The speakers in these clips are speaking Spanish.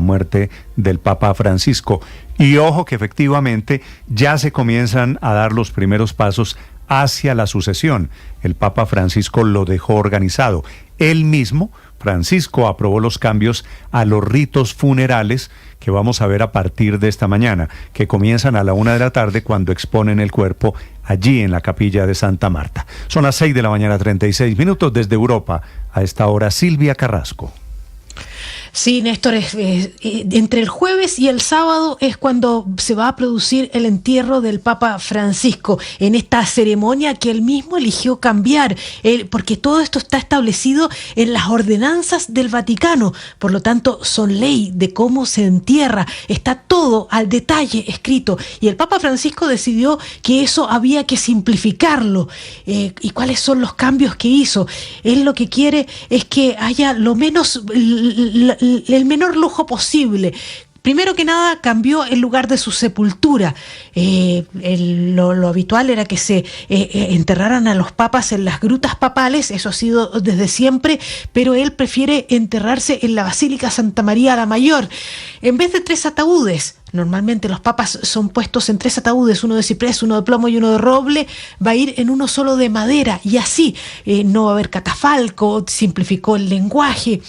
muerte del Papa Francisco. Y ojo que efectivamente ya se comienzan a dar los primeros pasos hacia la sucesión. El Papa Francisco lo dejó organizado. Él mismo, Francisco, aprobó los cambios a los ritos funerales que vamos a ver a partir de esta mañana, que comienzan a la 1:00 p.m. cuando exponen el cuerpo allí en la capilla de Santa Marta. Son las 6:36 a.m. desde Europa. A esta hora, Silvia Carrasco. Sí, Néstor, entre el jueves y el sábado es cuando se va a producir el entierro del Papa Francisco, en esta ceremonia que él mismo eligió cambiar, porque todo esto está establecido en las ordenanzas del Vaticano, por lo tanto son ley de cómo se entierra, está todo al detalle escrito, y el Papa Francisco decidió que eso había que simplificarlo. ¿Y cuáles son los cambios que hizo? Él lo que quiere es que haya el menor lujo posible. Primero que nada, cambió el lugar de su sepultura. Lo habitual era que se enterraran a los papas en las grutas papales, eso ha sido desde siempre, pero él prefiere enterrarse en la Basílica Santa María la Mayor. En vez de 3 ataúdes, normalmente los papas son puestos en 3 ataúdes, uno de ciprés, uno de plomo y uno de roble, va a ir en uno solo de madera, y así no va a haber catafalco, simplificó el lenguaje.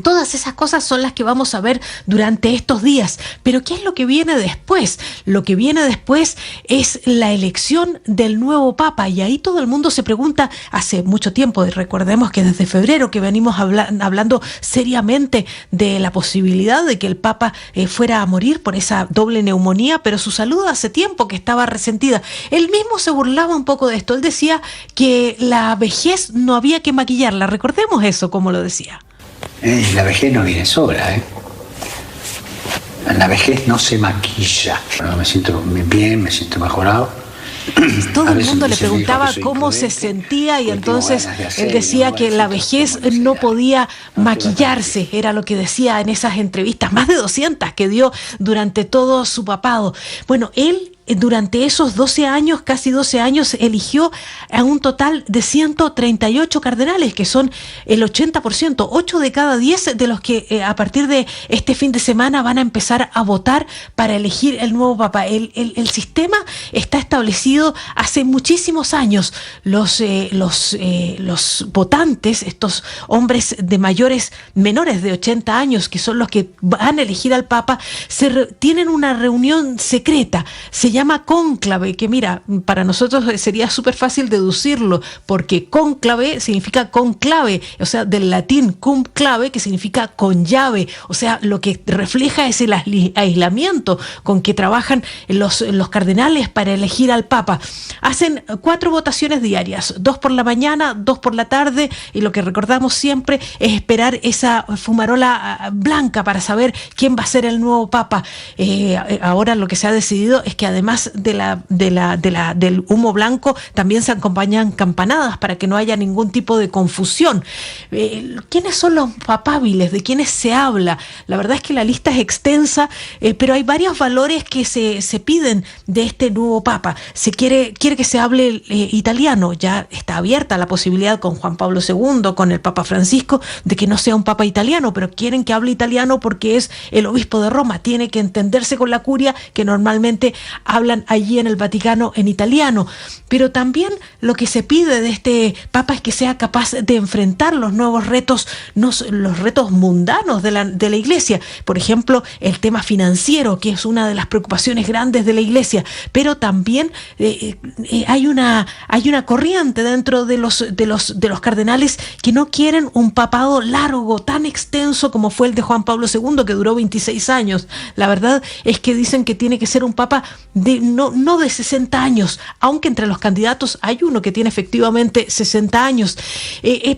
Todas esas cosas son las que vamos a ver durante estos días. Pero ¿qué es lo que viene después? Lo que viene después es la elección del nuevo Papa, y ahí todo el mundo se pregunta hace mucho tiempo, y recordemos que desde febrero que venimos hablando seriamente de la posibilidad de que el Papa fuera a morir por esa doble neumonía, pero su salud hace tiempo que estaba resentida. Él mismo se burlaba un poco de esto, él decía que la vejez no había que maquillarla, recordemos eso como lo decía. La vejez no viene sola, La vejez no se maquilla. Bueno, me siento bien, me siento mejorado. Todo el mundo le preguntaba cómo se sentía, y entonces él decía que la vejez no podía maquillarse, era lo que decía en esas entrevistas, más de 200 que dio durante todo su papado. Bueno, él durante esos 12 años, casi 12 años, eligió a un total de 138 cardenales, que son el 80%, 8 de cada 10 de los que a partir de este fin de semana van a empezar a votar para elegir el nuevo Papa. El sistema está establecido hace muchísimos años. Los votantes, estos hombres de menores de 80 años, que son los que van a elegir al Papa, tienen una reunión secreta, se llama cónclave, que mira, para nosotros sería súper fácil deducirlo, porque cónclave significa conclave, o sea, del latín cum clave, que significa con llave, o sea, lo que refleja es el aislamiento con que trabajan los cardenales para elegir al Papa. Hacen 4 votaciones diarias, 2 por la mañana, 2 por la tarde, y lo que recordamos siempre es esperar esa fumarola blanca para saber quién va a ser el nuevo Papa. Ahora lo que se ha decidido es que además del humo blanco también se acompañan campanadas para que no haya ningún tipo de confusión. ¿Quiénes son los papables? ¿De quiénes se habla? La verdad es que la lista es extensa, pero hay varios valores que se piden de este nuevo Papa. Se quiere que se hable italiano, ya está abierta la posibilidad con Juan Pablo II, con el Papa Francisco, de que no sea un Papa italiano, pero quieren que hable italiano porque es el obispo de Roma, tiene que entenderse con la curia, que normalmente hablan allí en el Vaticano en italiano. Pero también lo que se pide de este Papa es que sea capaz de enfrentar los nuevos retos, los retos mundanos de la Iglesia. Por ejemplo, el tema financiero, que es una de las preocupaciones grandes de la Iglesia. Pero también hay una corriente dentro de los cardenales que no quieren un papado largo, tan extenso como fue el de Juan Pablo II, que duró 26 años. La verdad es que dicen que tiene que ser un Papa no de 60 años, aunque entre los candidatos hay uno que tiene efectivamente 60 años.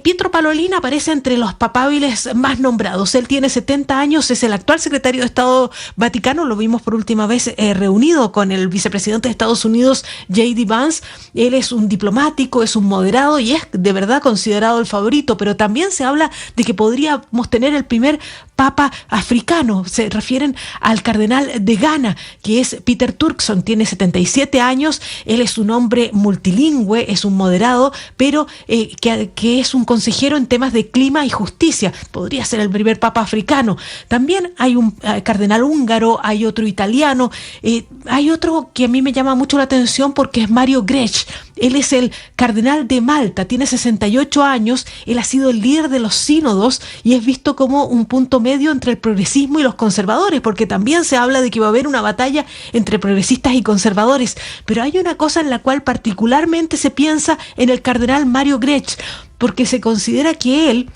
Pietro Parolin aparece entre los papables más nombrados. Él tiene 70 años, es el actual secretario de Estado Vaticano, lo vimos por última vez reunido con el vicepresidente de Estados Unidos, J.D. Vance. Él es un diplomático, es un moderado y es de verdad considerado el favorito, pero también se habla de que podríamos tener el primer Papa africano. Se refieren al cardenal de Ghana, que es Peter Turkson. Johnson tiene 77 años, él es un hombre multilingüe, es un moderado, pero que es un consejero en temas de clima y justicia. Podría ser el primer papa africano. También hay un cardenal húngaro, hay otro italiano, hay otro que a mí me llama mucho la atención porque es Mario Grech. Él es el cardenal de Malta, tiene 68 años, él ha sido el líder de los sínodos y es visto como un punto medio entre el progresismo y los conservadores, porque también se habla de que va a haber una batalla entre progresistas y conservadores. Pero hay una cosa en la cual particularmente se piensa en el cardenal Mario Grech, porque se considera que él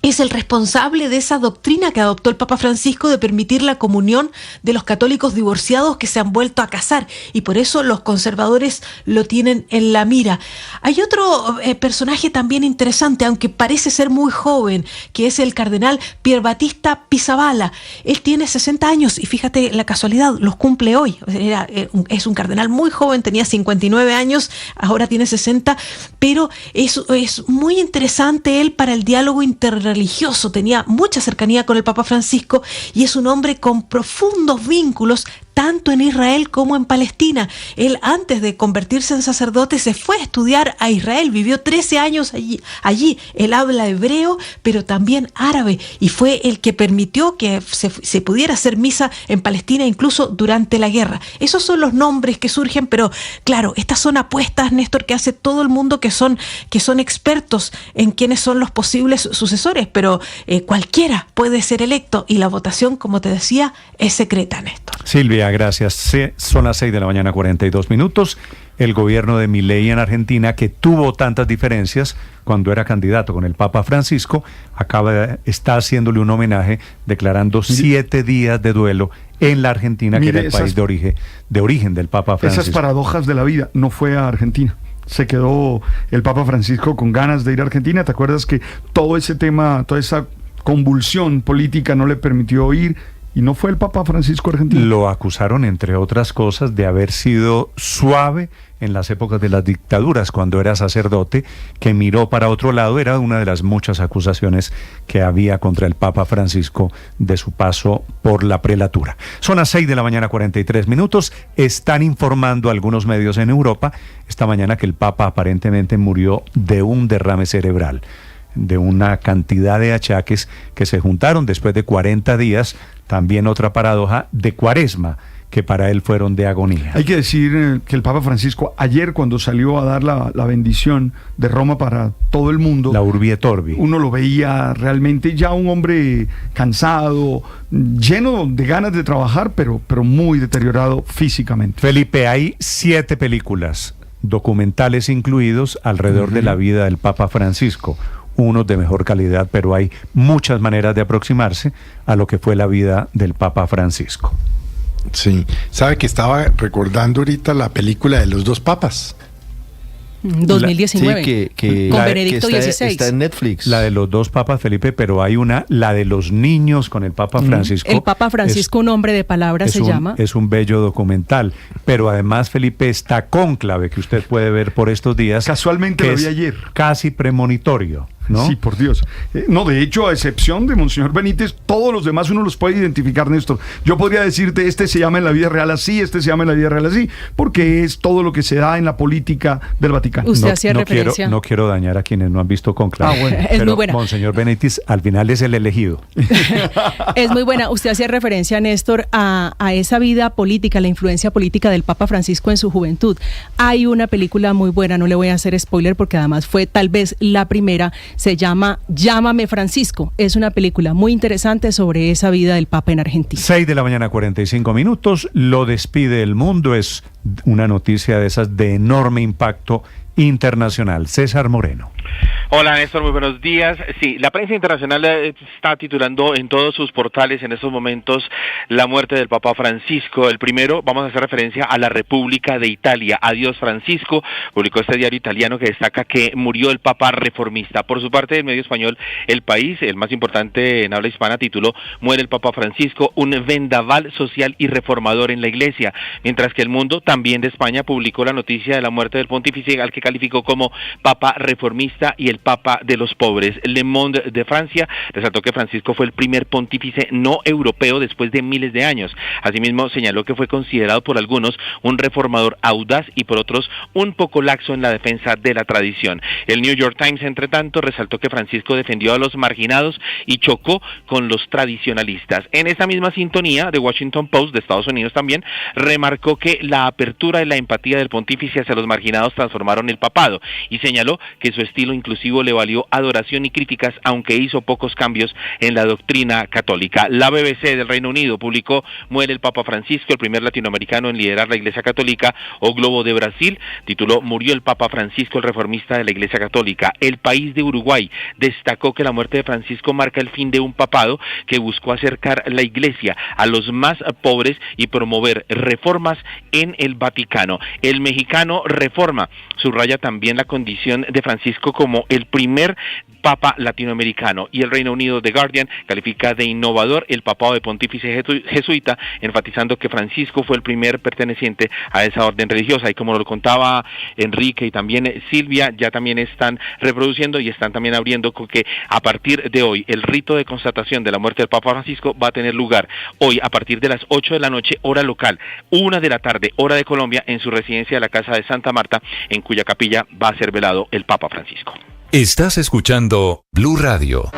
es el responsable de esa doctrina que adoptó el Papa Francisco de permitir la comunión de los católicos divorciados que se han vuelto a casar, y por eso los conservadores lo tienen en la mira. Hay otro personaje también interesante, aunque parece ser muy joven, que es el cardenal Pierbattista Pizzaballa. Él tiene 60 años y fíjate la casualidad, los cumple hoy. Es un cardenal muy joven, tenía 59 años, ahora tiene 60, pero es muy interesante él para el diálogo interreligioso. Tenía mucha cercanía con el Papa Francisco y es un hombre con profundos vínculos tanto en Israel como en Palestina. Él, antes de convertirse en sacerdote, se fue a estudiar a Israel, vivió 13 años allí. Él habla hebreo, pero también árabe, y fue el que permitió que se pudiera hacer misa en Palestina incluso durante la guerra. Esos son los nombres que surgen, pero claro, estas son apuestas, Néstor, que hace todo el mundo que son expertos en quiénes son los posibles sucesores, pero cualquiera puede ser electo y la votación, como te decía, es secreta, Néstor. Silvia, gracias. Son las 6:42 a.m. El gobierno de Milei en Argentina, que tuvo tantas diferencias cuando era candidato con el Papa Francisco, está haciéndole un homenaje declarando 7 días de duelo en la Argentina, que era el país de origen del Papa Francisco. Esas paradojas de la vida. No fue a Argentina. Se quedó el Papa Francisco con ganas de ir a Argentina. ¿Te acuerdas que todo ese tema, toda esa convulsión política no le permitió ir? Y no fue el Papa Francisco argentino. Lo acusaron, entre otras cosas, de haber sido suave en las épocas de las dictaduras, cuando era sacerdote, que miró para otro lado. Era una de las muchas acusaciones que había contra el Papa Francisco de su paso por la prelatura. Son las 6:43 a.m. Están informando algunos medios en Europa esta mañana que el Papa aparentemente murió de un derrame cerebral, de una cantidad de achaques que se juntaron después de 40 días, también otra paradoja de Cuaresma, que para él fueron de agonía. Hay que decir que el Papa Francisco ayer, cuando salió a dar la bendición de Roma para todo el mundo, la Urbi et Orbi, uno lo veía realmente ya un hombre cansado, lleno de ganas de trabajar, pero muy deteriorado físicamente. Felipe, hay 7 películas, documentales incluidos, alrededor de la vida del Papa Francisco. Unos de mejor calidad, pero hay muchas maneras de aproximarse a lo que fue la vida del Papa Francisco. Sí, sabe que estaba recordando ahorita la película de los 2 papas. 2019, sí, con Benedicto XVI. Está en Netflix. La de los 2 papas, Felipe, pero hay la de los niños con el Papa Francisco. El Papa Francisco, un hombre de palabras se llama. Es un bello documental, pero además, Felipe, está Cónclave, que usted puede ver por estos días. Casualmente lo vi ayer. Casi premonitorio, ¿no? Sí, por Dios. No, de hecho, a excepción de Monseñor Benítez, todos los demás uno los puede identificar, Néstor. Yo podría decirte, este se llama en la vida real así, este se llama en la vida real así, porque es todo lo que se da en la política del Vaticano. Usted hacía referencia. No quiero dañar a quienes no han visto Cónclave. Bueno. Es muy buena. Monseñor Benítez al final es el elegido. Es muy buena. Usted hacía referencia, Néstor, a esa vida política, la influencia política del Papa Francisco en su juventud. Hay una película muy buena, no le voy a hacer spoiler porque además fue tal vez la primera, se llama Llámame Francisco. Es una película muy interesante sobre esa vida del Papa en Argentina. 6:45 a.m. Lo despide el mundo. Es una noticia de esas de enorme impacto internacional. César Moreno. Hola Néstor, muy buenos días. Sí, la prensa internacional está titulando en todos sus portales en estos momentos la muerte del Papa Francisco. El primero, vamos a hacer referencia a la República de Italia. Adiós Francisco, publicó este diario italiano que destaca que murió el Papa reformista. Por su parte, el medio español El País, el más importante en habla hispana, tituló Muere el Papa Francisco, un vendaval social y reformador en la Iglesia. Mientras que El Mundo, también de España, publicó la noticia de la muerte del pontífice, al que calificó como papa reformista y el papa de los pobres. Le Monde de Francia resaltó que Francisco fue el primer pontífice no europeo después de miles de años. Asimismo, señaló que fue considerado por algunos un reformador audaz y por otros un poco laxo en la defensa de la tradición. El New York Times, entre tanto, resaltó que Francisco defendió a los marginados y chocó con los tradicionalistas. En esta misma sintonía, The Washington Post de Estados Unidos también remarcó que la apertura y la empatía del pontífice hacia los marginados transformaron el papado y señaló que su estilo inclusivo le valió adoración y críticas, aunque hizo pocos cambios en la doctrina católica. La BBC del Reino Unido publicó "Muere el Papa Francisco, el primer latinoamericano en liderar la Iglesia Católica", o Globo de Brasil tituló "Murió el Papa Francisco, el reformista de la Iglesia Católica". El País de Uruguay destacó que la muerte de Francisco marca el fin de un papado que buscó acercar la Iglesia a los más pobres y promover reformas en el Vaticano. El mexicano Reforma subraya también la condición de Francisco como el primer papa latinoamericano, y el Reino Unido, The Guardian, califica de innovador el papado de pontífice jesuita, enfatizando que Francisco fue el primer perteneciente a esa orden religiosa. Y como lo contaba Enrique y también Silvia, ya también están reproduciendo y están también abriendo con que a partir de hoy el rito de constatación de la muerte del Papa Francisco va a tener lugar hoy a partir de las 8 de la noche, hora local, 1 de la tarde, hora de Colombia, en su residencia de la Casa de Santa Marta, en cuya capilla va a ser velado el Papa Francisco. Estás escuchando Blue Radio.